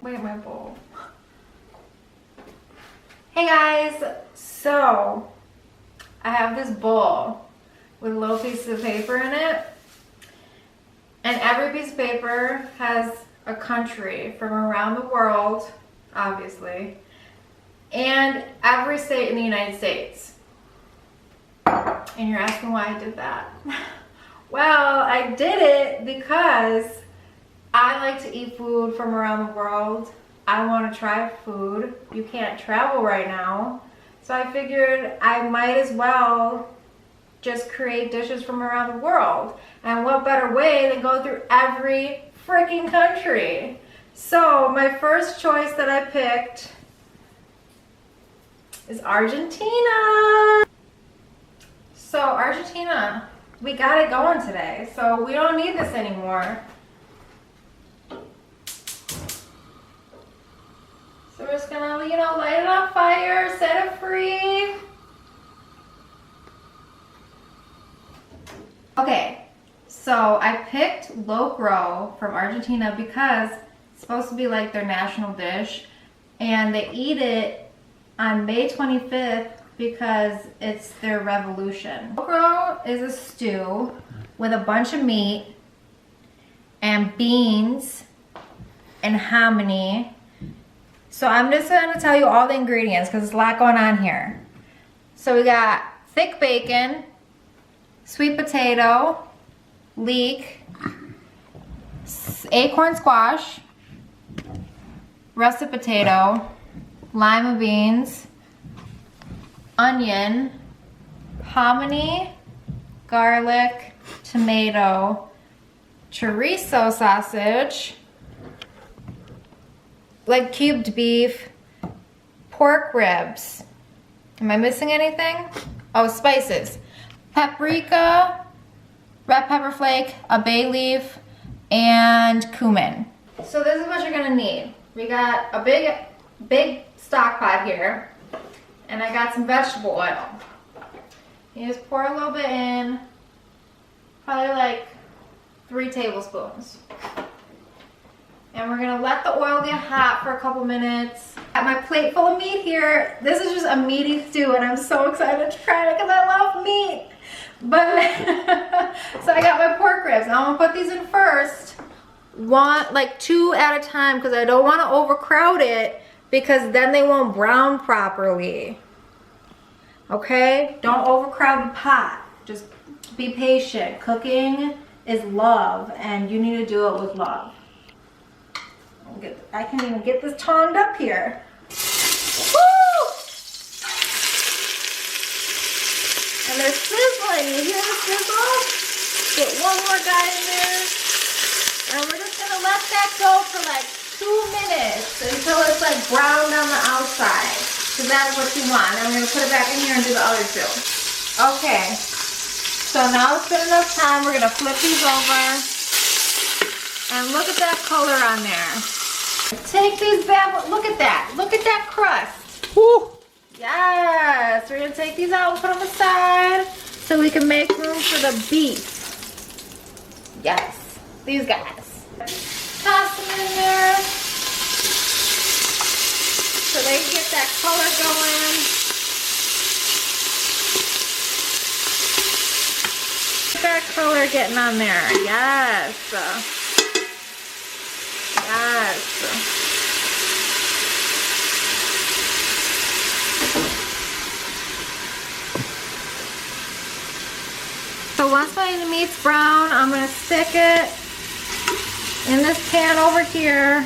Wait, my bowl. Hey guys, so I have this bowl with little pieces of paper in it, and every piece of paper has a country from around the world, obviously, and every state in the United States. And you're asking why I did that. Well, I did it because I like to eat food from around the world. I want to try food. You can't travel right now. So I figured I might as well just create dishes from around the world. And what better way than go through every freaking country? So my first choice that I picked is Argentina. So Argentina, we got it going today. So we don't need this anymore. So we're just gonna, light it on fire, set it free. Okay, so I picked Locro from Argentina because it's supposed to be like their national dish, and they eat it on May 25th because it's their revolution. Locro is a stew with a bunch of meat and beans and hominy. So I'm just gonna tell you all the ingredients because there's a lot going on here. So we got thick bacon, sweet potato, leek, acorn squash, russet potato, lima beans, onion, hominy, garlic, tomato, chorizo sausage, like cubed beef, pork ribs. Am I missing anything? Oh, spices. Paprika, red pepper flake, a bay leaf, and cumin. So this is what you're gonna need. We got a big stock pot here, and I got some vegetable oil. You just pour a little bit in, probably like 3 tablespoons. And we're gonna let the oil get hot for a couple minutes. Got my plate full of meat here. This is just a meaty stew, and I'm so excited to try it because I love meat. But so I got my pork ribs. Now I'm gonna put these in first. Like 2 at a time because I don't want to overcrowd it because then they won't brown properly. Okay? Don't overcrowd the pot. Just be patient. Cooking is love, and you need to do it with love. I can't even get this tongued up here. Woo! And they're sizzling. You hear the sizzle? Get one more guy in there. And we're just gonna let that go for like 2 minutes until it's like browned on the outside. Because that's what you want. And I'm gonna put it back in here and do the other 2. Okay. So now it's been enough time. We're gonna flip these over. And look at that color on there. Take these bad, look at that. Look at that crust. Woo. Yes, we're gonna take these out and put them aside so we can make room for the beef. Yes, these guys. Toss them in there so they can get that color going. Get that color getting on there. Yes. Yes. So once my meat's brown, I'm going to stick it in this pan over here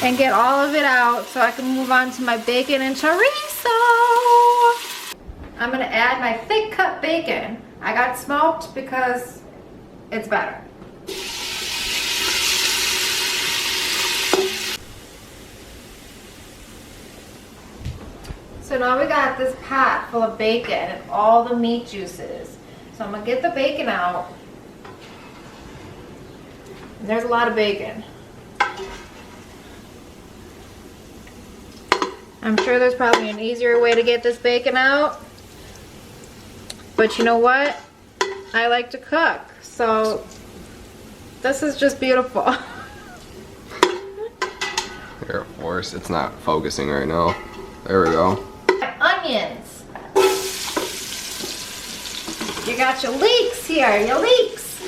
and get all of it out so I can move on to my bacon and chorizo. I'm going to add my thick cut bacon. I got smoked because it's better. So now we got this pot full of bacon and all the meat juices. So I'm gonna get the bacon out. There's a lot of bacon. I'm sure there's probably an easier way to get this bacon out. But you know what? I like to cook. So this is just beautiful. Air Force. It's not focusing right now. There we go. Onions. You got your leeks here, your leeks.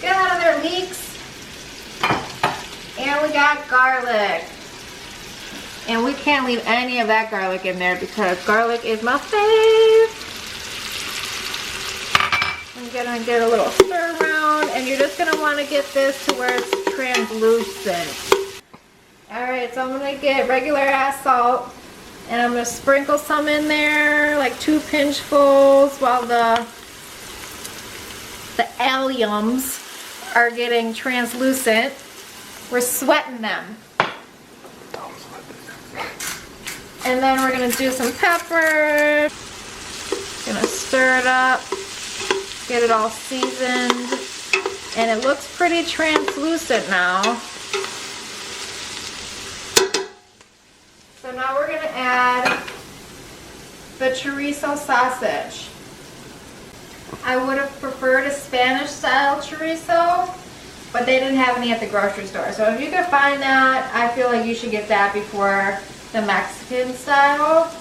Get out of there, leeks. And we got garlic. And we can't leave any of that garlic in there because garlic is my fave. I'm gonna get a little stir around, and you're just gonna wanna get this to where it's translucent. All right, so I'm gonna get regular ass salt, and I'm gonna sprinkle some in there, like 2 pinchfuls, while the alliums are getting translucent. We're sweating them. And then we're gonna do some pepper. Gonna stir it up. Get it all seasoned, and it looks pretty translucent now. So now we're going to add the chorizo sausage. I would have preferred a Spanish style chorizo, but they didn't have any at the grocery store. So if you could find that, I feel like you should get that before the Mexican style.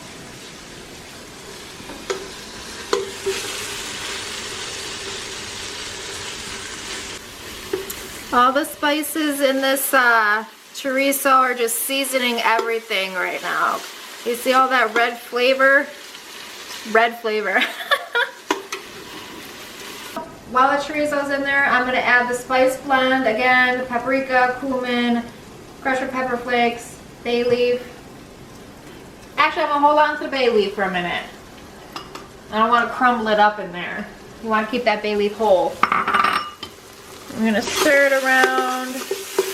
All the spices in this chorizo are just seasoning everything right now. You see all that red flavor? Red flavor. While the chorizo's in there, I'm going to add the spice blend. Again, paprika, cumin, crushed pepper flakes, bay leaf. Actually, I'm going to hold on to the bay leaf for a minute. I don't want to crumble it up in there. You want to keep that bay leaf whole. I'm going to stir it around,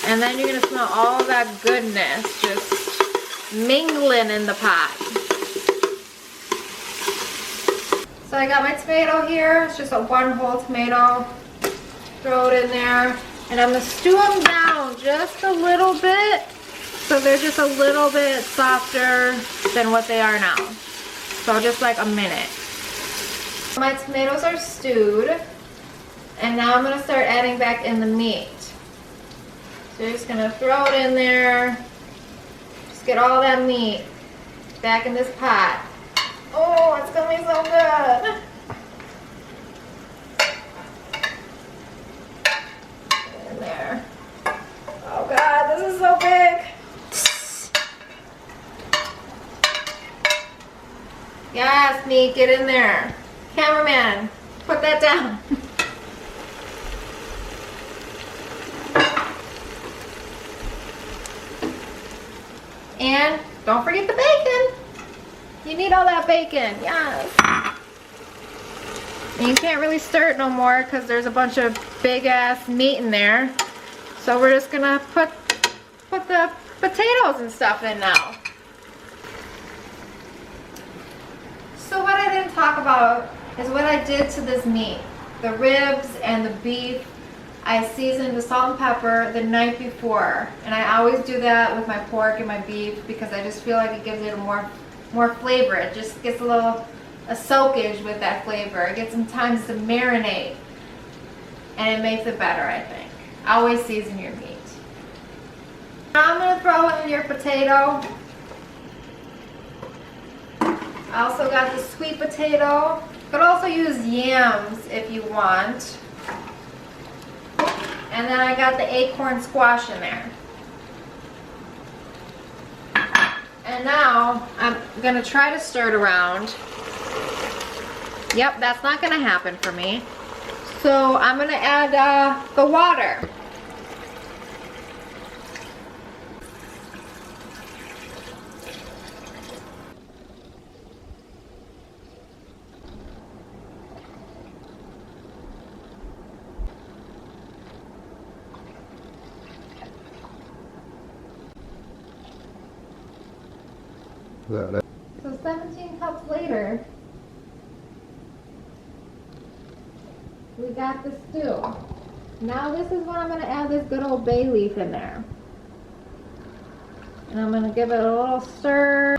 and then you're going to smell all of that goodness just mingling in the pot. So I got my tomato here. It's just a 1 whole tomato. Throw it in there, and I'm going to stew them down just a little bit so they're just a little bit softer than what they are now. So just like a minute. My tomatoes are stewed. And now I'm going to start adding back in the meat. So you're just going to throw it in there. Just get all that meat back in this pot. Oh, it's going to be so good. Get in there. Oh God, this is so big. Yes, meat, get in there. Cameraman, put that down. And don't forget the bacon. You need all that bacon, yes. And you can't really stir it no more because there's a bunch of big ass meat in there. So we're just gonna put the potatoes and stuff in now. So what I didn't talk about is what I did to this meat. The ribs and the beef, I seasoned with salt and pepper the night before, and I always do that with my pork and my beef because I just feel like it gives it a more flavor. It just gets a soakage with that flavor. It gets some time to marinate, and it makes it better, I think. Always season your meat. Now I'm going to throw in your potato. I also got the sweet potato. You could also use yams if you want. And then I got the acorn squash in there. And now I'm going to try to stir it around. Yep, that's not going to happen for me. So I'm going to add the water. So 17 cups later, we got the stew. Now this is when I'm going to add this good old bay leaf in there. And I'm going to give it a little stir.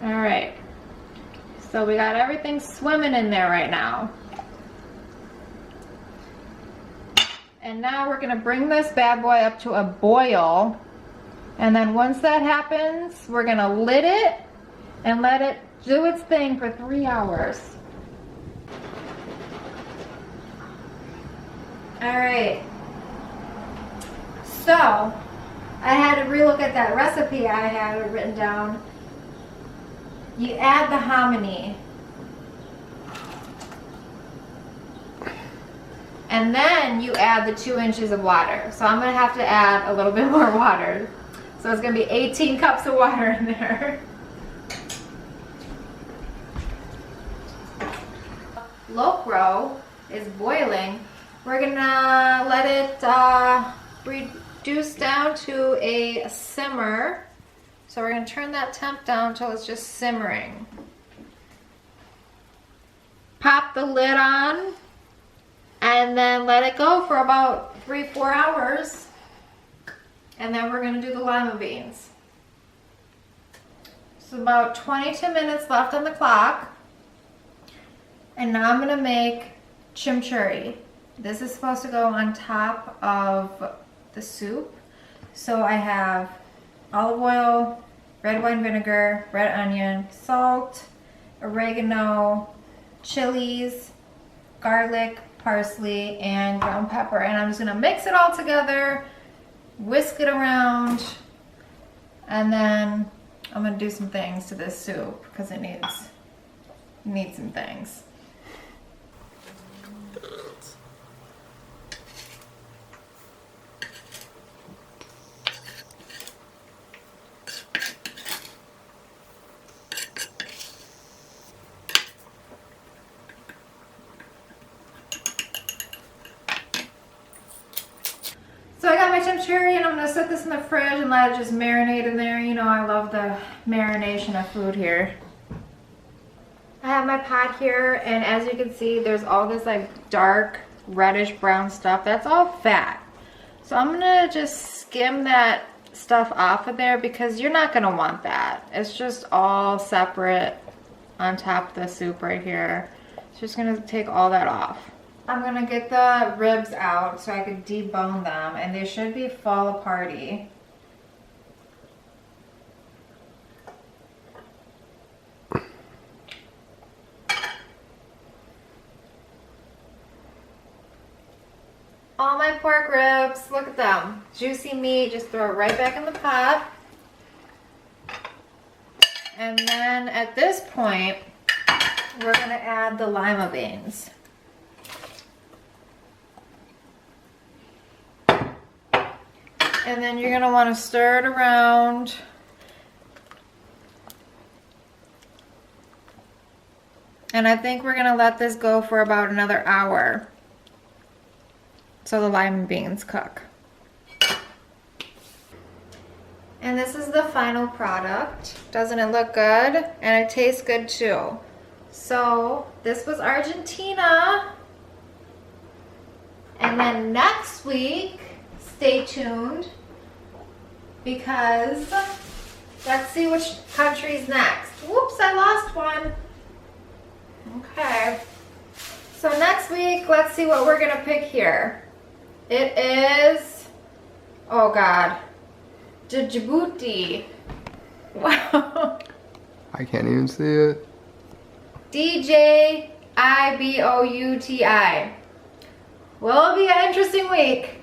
Alright. So we got everything swimming in there right now. And now we're gonna bring this bad boy up to a boil. And then once that happens, we're gonna lid it and let it do its thing for 3 hours. All right. So, I had to relook at that recipe I had written down. You add the hominy. And then you add the 2 inches of water. So I'm gonna have to add a little bit more water. So it's gonna be 18 cups of water in there. Locro is boiling. We're gonna let it reduce down to a simmer. So we're gonna turn that temp down until it's just simmering. Pop the lid on and then let it go for about 3-4 hours. And then we're gonna do the lima beans. So about 22 minutes left on the clock. And now I'm gonna make chimichurri. This is supposed to go on top of the soup. So I have olive oil, red wine vinegar, red onion, salt, oregano, chilies, garlic, parsley, and ground pepper. And I'm just gonna mix it all together, whisk it around, and then I'm gonna do some things to this soup because it needs some things. So I got my chimichurri and I'm gonna set this in the fridge and let it just marinate in there. You know I love the marination of food here. I have my pot here and as you can see there's all this like dark reddish brown stuff. That's all fat. So I'm gonna just skim that stuff off of there because you're not gonna want that. It's just all separate on top of the soup right here. So just gonna take all that off. I'm gonna get the ribs out so I can debone them and they should be fall aparty. All my pork ribs, look at them. Juicy meat, just throw it right back in the pot. And then at this point, we're gonna add the lima beans. And then you're gonna wanna stir it around. And I think we're gonna let this go for about another hour so the lima beans cook. And this is the final product. Doesn't it look good? And it tastes good too. So this was Argentina. And then next week, stay tuned because let's see which country's next. Whoops, I lost one. Okay. So next week, let's see what we're gonna pick here. It is, oh God, Djibouti. Wow. I can't even see it. Djibouti. Will it be an interesting week?